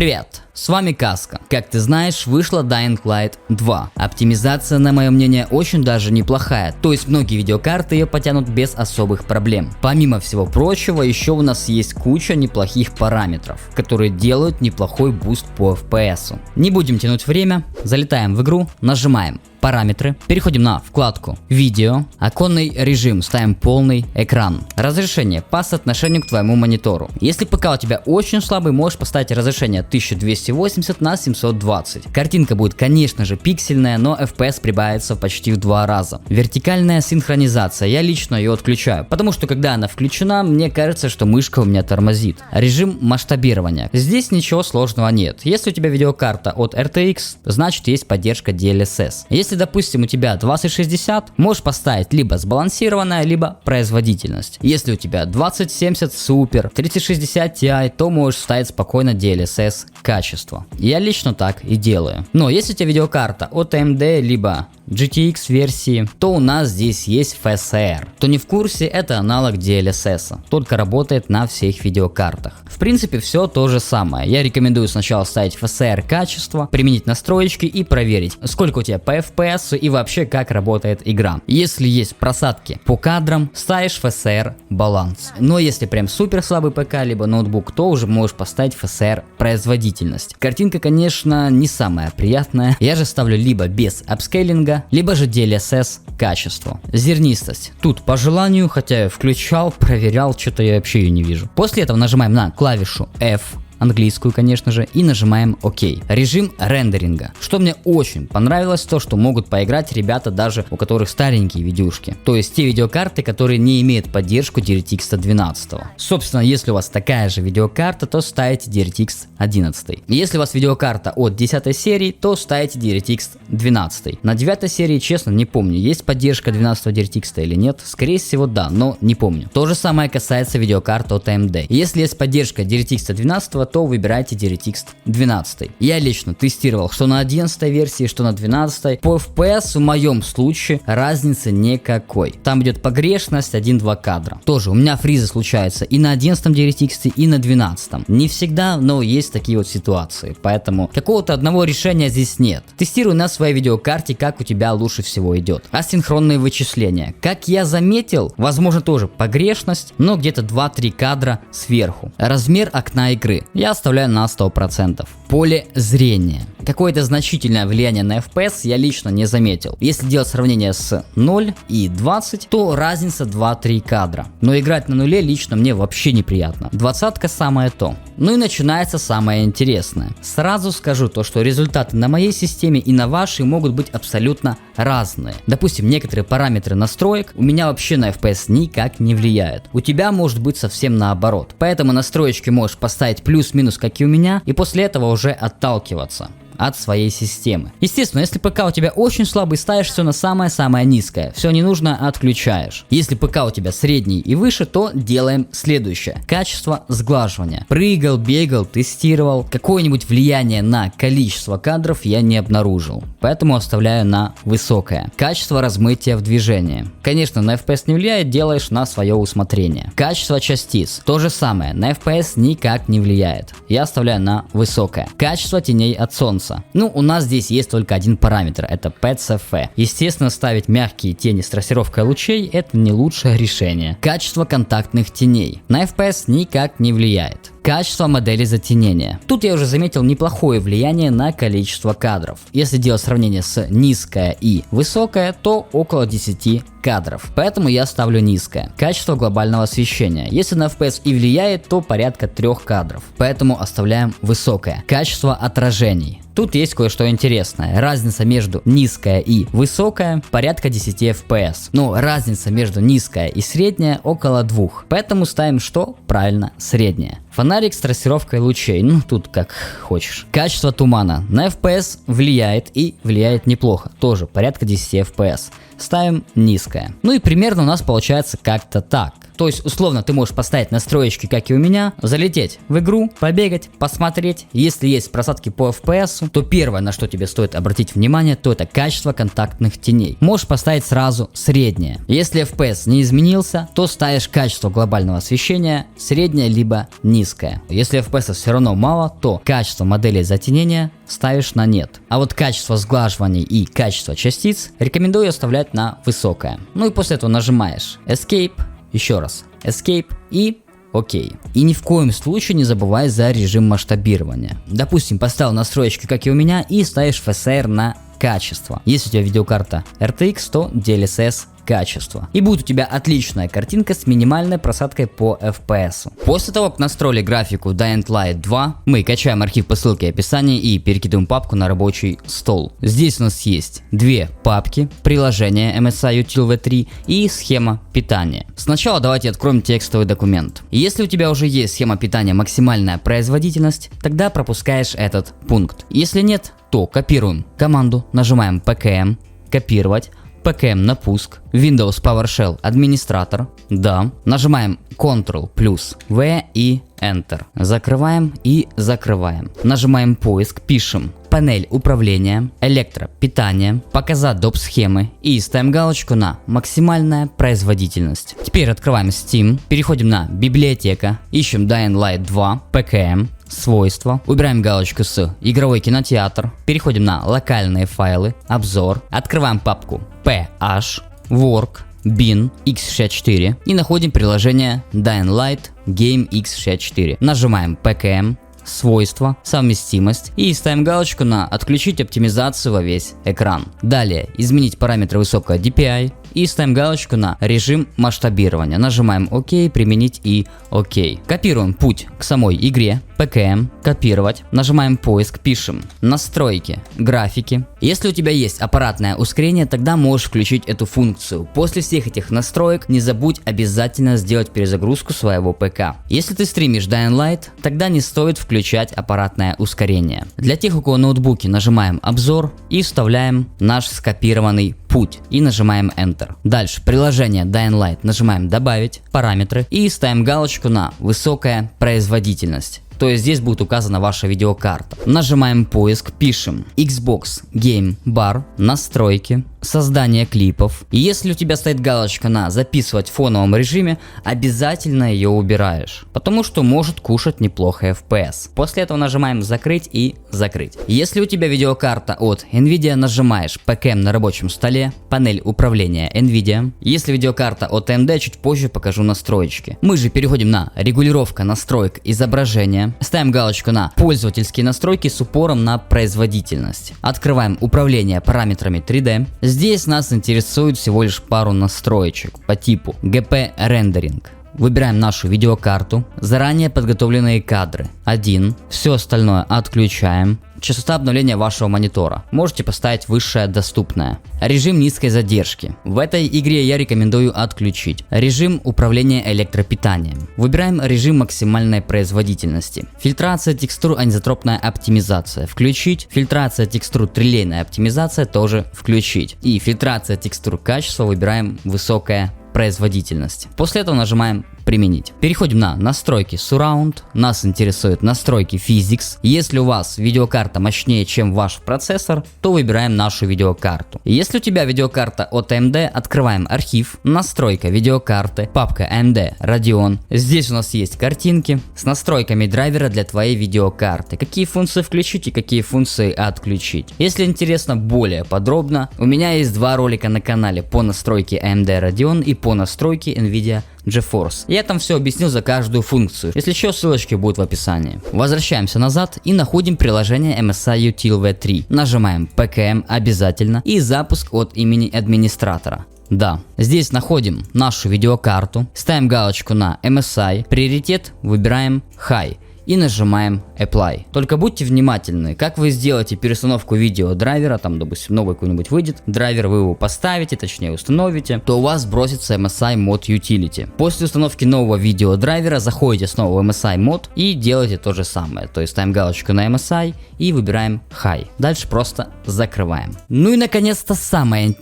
Привет, с вами Каска. Как ты знаешь, вышла Dying Light 2. Оптимизация, на мое мнение, очень даже неплохая, то есть многие видеокарты ее потянут без особых проблем. Помимо всего прочего, еще у нас есть куча неплохих параметров, которые делают неплохой буст по FPS. Не будем тянуть время, залетаем в игру, нажимаем параметры, переходим на вкладку видео, оконный режим, ставим полный экран, разрешение по соотношению к твоему монитору. Если ПК у тебя очень слабый, можешь поставить разрешение 1280 на 720. Картинка будет, конечно же, пиксельная, но FPS прибавится почти в 2 раза. Вертикальная синхронизация, я лично ее отключаю, потому что когда она включена, мне кажется, что мышка у меня тормозит. Режим масштабирования, здесь ничего сложного нет. Если у тебя видеокарта от RTX, значит есть поддержка DLSS. Если, допустим, у тебя 2060, можешь поставить либо сбалансированная, либо производительность. Если у тебя 2070 супер, 3060 Ti, то можешь ставить спокойно DLSS качество. Я лично так и делаю. Но если у тебя видеокарта от AMD, либо GTX версии, то у нас здесь есть FSR. Кто не в курсе, это аналог DLSS, только работает на всех видеокартах. В принципе, все то же самое. Я рекомендую сначала ставить FSR качество, применить настроечки и проверить, сколько у тебя по FPS и вообще как работает игра. Если есть просадки по кадрам, ставишь FSR баланс. Но если прям супер слабый ПК либо ноутбук, то уже можешь поставить FSR производительность. Картинка, конечно, не самая приятная. Я же ставлю либо без апскейлинга, либо же DLSS качество. Зернистость. Тут по желанию, хотя я включал, проверял, что-то я вообще ее не вижу. После этого нажимаем на клавишу F, английскую, конечно же, и нажимаем ОК. Режим рендеринга. Что мне очень понравилось, то что могут поиграть ребята даже у которых старенькие видюшки. То есть те видеокарты, которые не имеют поддержку DirectX 12. Собственно, если у вас такая же видеокарта, то ставите DirectX 11. Если у вас видеокарта от 10 серии, то ставите DirectX 12. На 9 серии, честно, не помню, есть поддержка 12 DirectX или нет. Скорее всего, да, но не помню. То же самое касается видеокарт от AMD. Если есть поддержка DirectX 12, то выбирайте DirectX 12. Я лично тестировал что на 11 версии, что на 12. По FPS в моем случае разницы никакой. Там идет погрешность 1-2 кадра. Тоже у меня фризы случаются и на 11 DirectX, и на 12. Не всегда, но есть такие вот ситуации. Поэтому какого-то одного решения здесь нет. Тестируй на своей видеокарте, как у тебя лучше всего идет. Асинхронные вычисления. Как я заметил, возможно тоже погрешность, но где-то 2-3 кадра сверху. Размер окна игры я оставляю на 100%. Поле зрения. Какое-то значительное влияние на FPS я лично не заметил. Если делать сравнение с 0 и 20, то разница 2-3 кадра. Но играть на нуле лично мне вообще неприятно. 20-ка самое то. Ну и начинается самое интересное. Сразу скажу то, что результаты на моей системе и на вашей могут быть абсолютно разные. Допустим, некоторые параметры настроек у меня вообще на FPS никак не влияют. У тебя может быть совсем наоборот. Поэтому настроечки можешь поставить плюс-минус, как и у меня, и после этого уже отталкиваться от своей системы. Естественно, если ПК у тебя очень слабый, ставишь все на самое-самое низкое. Все не нужно, отключаешь. Если ПК у тебя средний и выше, то делаем следующее. Качество сглаживания. Прыгал, бегал, тестировал. Какое-нибудь влияние на количество кадров я не обнаружил. Поэтому оставляю на высокое. Качество размытия в движении. Конечно, на FPS не влияет, делаешь на свое усмотрение. Качество частиц. То же самое. На FPS никак не влияет. Я оставляю на высокое. Качество теней от солнца. Ну, у нас здесь есть только один параметр, это PCF. Естественно, ставить мягкие тени с трассировкой лучей это не лучшее решение. Качество контактных теней. На FPS никак не влияет. Качество модели затенения. Тут я уже заметил неплохое влияние на количество кадров. Если делать сравнение с низкое и высокое, то около 10 кадров. Поэтому я ставлю низкое. Качество глобального освещения. Если на FPS и влияет, то порядка 3 кадров. Поэтому оставляем высокое. Качество отражений. Тут есть кое-что интересное. Разница между низкое и высокое порядка 10 FPS. Но разница между низкое и среднее около 2. Поэтому ставим что? Правильно, среднее. Фонарик с трассировкой лучей. Ну, тут как хочешь. Качество тумана. На FPS влияет и влияет неплохо. Тоже порядка 10 FPS. Ставим низкое. Ну и примерно у нас получается как-то так. То есть условно ты можешь поставить настроечки, как и у меня, залететь в игру, побегать, посмотреть. Если есть просадки по FPS, то первое, на что тебе стоит обратить внимание, то это качество контактных теней. Можешь поставить сразу среднее. Если FPS не изменился, то ставишь качество глобального освещения среднее либо низкое. Если FPS все равно мало, то качество моделей затенения ставишь на нет. А вот качество сглаживания и качество частиц рекомендую оставлять на высокое. Ну и после этого нажимаешь Escape, еще раз Escape и окей. И ни в коем случае не забывай за режим масштабирования. Допустим, поставил настроечки, как и у меня, и ставишь FSR на качество. Если у тебя видеокарта RTX, то DLSS качество. И будет у тебя отличная картинка с минимальной просадкой по FPS. После того, как настроили графику Dying Light 2, мы качаем архив по ссылке в описании и перекидываем папку на рабочий стол. Здесь у нас есть две папки: приложение MSI Util V3 и схема питания. Сначала давайте откроем текстовый документ. Если у тебя уже есть схема питания максимальная производительность, тогда пропускаешь этот пункт. Если нет, то копируем команду, нажимаем PKM, копировать, PKM на пуск, Windows PowerShell администратор, да, нажимаем Ctrl плюс V и Enter, закрываем и закрываем, нажимаем поиск, пишем панель управления, электропитание, показать доп. Схемы и ставим галочку на максимальная производительность. Теперь открываем Steam, переходим на библиотека, ищем Dying Light 2, PKM, свойства, убираем галочку с игровой кинотеатр, переходим на локальные файлы, обзор, открываем папку PH, Work, Bin, x64 и находим приложение Dying Light Game x64. Нажимаем PKM, свойства, совместимость и ставим галочку на отключить оптимизацию во весь экран. Далее изменить параметры высокого DPI и ставим галочку на режим масштабирования. Нажимаем ОК, применить и ОК. Копируем путь к самой игре, PKM, копировать, нажимаем поиск, пишем настройки, графики. Если у тебя есть аппаратное ускорение, тогда можешь включить эту функцию. После всех этих настроек не забудь обязательно сделать перезагрузку своего ПК. Если ты стримишь Dying Light, тогда не стоит включать аппаратное ускорение. Для тех, у кого ноутбуки, нажимаем обзор и вставляем наш скопированный путь и нажимаем Enter. Дальше приложение Dying Light нажимаем добавить, параметры и ставим галочку на высокая производительность. То есть здесь будет указана ваша видеокарта. Нажимаем поиск, пишем Xbox Game Bar, настройки, создание клипов. И если у тебя стоит галочка на записывать в фоновом режиме, обязательно ее убираешь, потому что может кушать неплохо FPS. После этого нажимаем закрыть и закрыть. Если у тебя видеокарта от Nvidia, нажимаешь PKM на рабочем столе, панель управления Nvidia. Если видеокарта от AMD, чуть позже покажу настроечки. Мы же переходим на регулировка настроек изображения. Ставим галочку на пользовательские настройки с упором на производительность. Открываем управление параметрами 3D. Здесь нас интересует всего лишь пару настроечек по типу GP рендеринг. Выбираем нашу видеокарту, заранее подготовленные кадры 1, все остальное отключаем. Частота обновления вашего монитора можете поставить высшее доступное. Режим низкой задержки. В этой игре я рекомендую отключить. Режим управления электропитанием. Выбираем режим максимальной производительности. Фильтрация текстур, анизотропная оптимизация включить. Фильтрация текстур, трилейная оптимизация тоже включить. И фильтрация текстур качества выбираем высокая производительность. После этого нажимаем применить. Переходим на настройки Surround. Нас интересуют настройки Physics. Если у вас видеокарта мощнее, чем ваш процессор, то выбираем нашу видеокарту. Если у тебя видеокарта от AMD, открываем архив, настройка видеокарты, папка AMD Radeon. Здесь у нас есть картинки с настройками драйвера для твоей видеокарты. Какие функции включить и какие функции отключить. Если интересно более подробно, у меня есть два ролика на канале по настройке AMD Radeon и по настройке Nvidia GeForce. Я там все объяснил за каждую функцию. Если что, ссылочки будут в описании. Возвращаемся назад и находим приложение MSI Util V3. Нажимаем PKM обязательно и запуск от имени администратора. Да, здесь находим нашу видеокарту, ставим галочку на MSI, приоритет выбираем High и нажимаем Apply. Только будьте внимательны, как вы сделаете переустановку видео драйвера, там допустим новый какой-нибудь выйдет, драйвер вы его поставите, точнее установите, то у вас сбросится MSI Mod Utility. После установки нового видео драйвера заходите снова в MSI Mod и делаете то же самое, то есть ставим галочку на MSI и выбираем High. Дальше просто закрываем. Ну и наконец-то самое...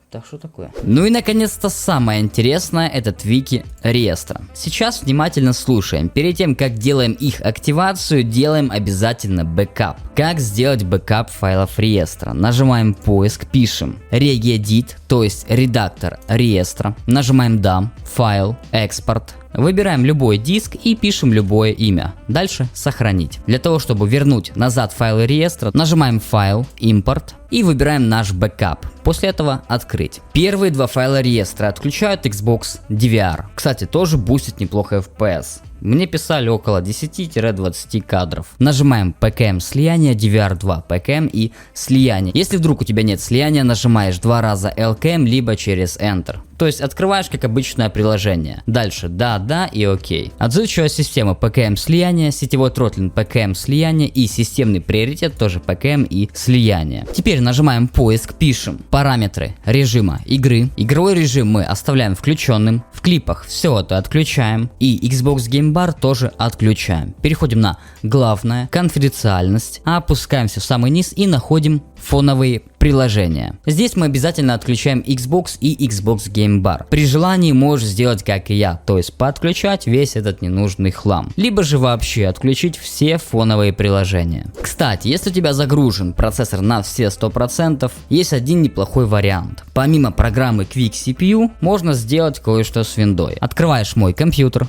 Так что такое? Ну и наконец-то самое интересное, это твики реестра. Сейчас внимательно слушаем. Перед тем как делаем их активацию, делаем обязательно бэкап. Как сделать бэкап файлов реестра? Нажимаем поиск, пишем regedit, то есть редактор реестра. Нажимаем да, файл, экспорт. Выбираем любой диск и пишем любое имя. Дальше сохранить. Для того, чтобы вернуть назад файлы реестра, нажимаем файл, импорт и выбираем наш бэкап. После этого открыть. Первые два файла реестра отключают Xbox DVR. Кстати, тоже бустит неплохо FPS. Мне писали около 10-20 кадров. Нажимаем PKM слияние, DVR2, PKM и слияние. Если вдруг у тебя нет слияния, нажимаешь 2 раза LKM, либо через Enter. То есть открываешь как обычное приложение. Дальше да и окей. Отзывчивая система PKM слияние, сетевой тротлинг PKM слияние и системный приоритет тоже PKM и слияние. Теперь нажимаем поиск, пишем параметры режима игры. Игровой режим мы оставляем включенным. В клипах все это отключаем. И Xbox Game Bar тоже отключаем. Переходим на главное, конфиденциальность. Опускаемся в самый низ и находим фоновые приложения. Здесь мы обязательно отключаем Xbox и Xbox Game Bar. При желании можешь сделать как и я, то есть подключать весь этот ненужный хлам. Либо же вообще отключить все фоновые приложения. Кстати, если у тебя загружен процессор на все 100%, есть один неплохой вариант. Помимо программы Quick CPU, можно сделать кое-что с виндой. Открываешь мой компьютер,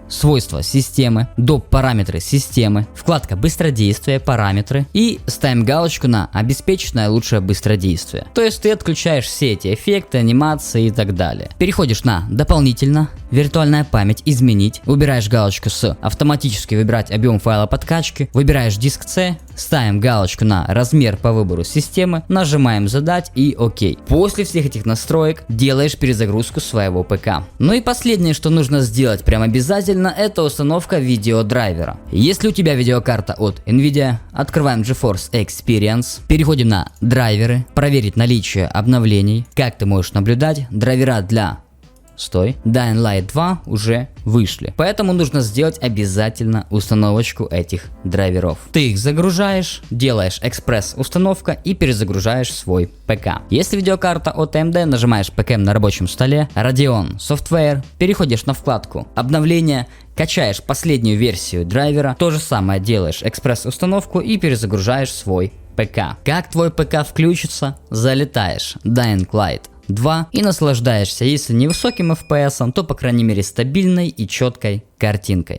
свойства системы, доп. Параметры системы, вкладка быстродействие, параметры и ставим галочку на обеспеченное лучшее быстродействие. То есть ты отключаешь все эти эффекты, анимации и так далее. Переходишь на дополнительно, виртуальная память, изменить, выбираешь галочку с автоматически выбирать объем файла подкачки, выбираешь диск C, ставим галочку на размер по выбору системы, нажимаем задать и окей. После всех этих настроек делаешь перезагрузку своего ПК. Ну и последнее, что нужно сделать прям обязательно, это установка видеодрайвера. Если у тебя видеокарта от Nvidia, открываем GeForce Experience, переходим на драйверы, проверить наличие обновлений. Как ты можешь наблюдать, драйвера для Dying Light 2 уже вышли. Поэтому нужно сделать обязательно установочку этих драйверов. Ты их загружаешь, делаешь экспресс установка и перезагружаешь свой ПК. Если видеокарта от AMD, нажимаешь PKM на рабочем столе, Radeon Software, переходишь на вкладку обновления, качаешь последнюю версию драйвера, то же самое делаешь экспресс установку и перезагружаешь свой ПК. Как твой ПК включится, залетаешь Dying Light 2 и наслаждаешься, если не высоким FPS, то по крайней мере стабильной и четкой картинкой.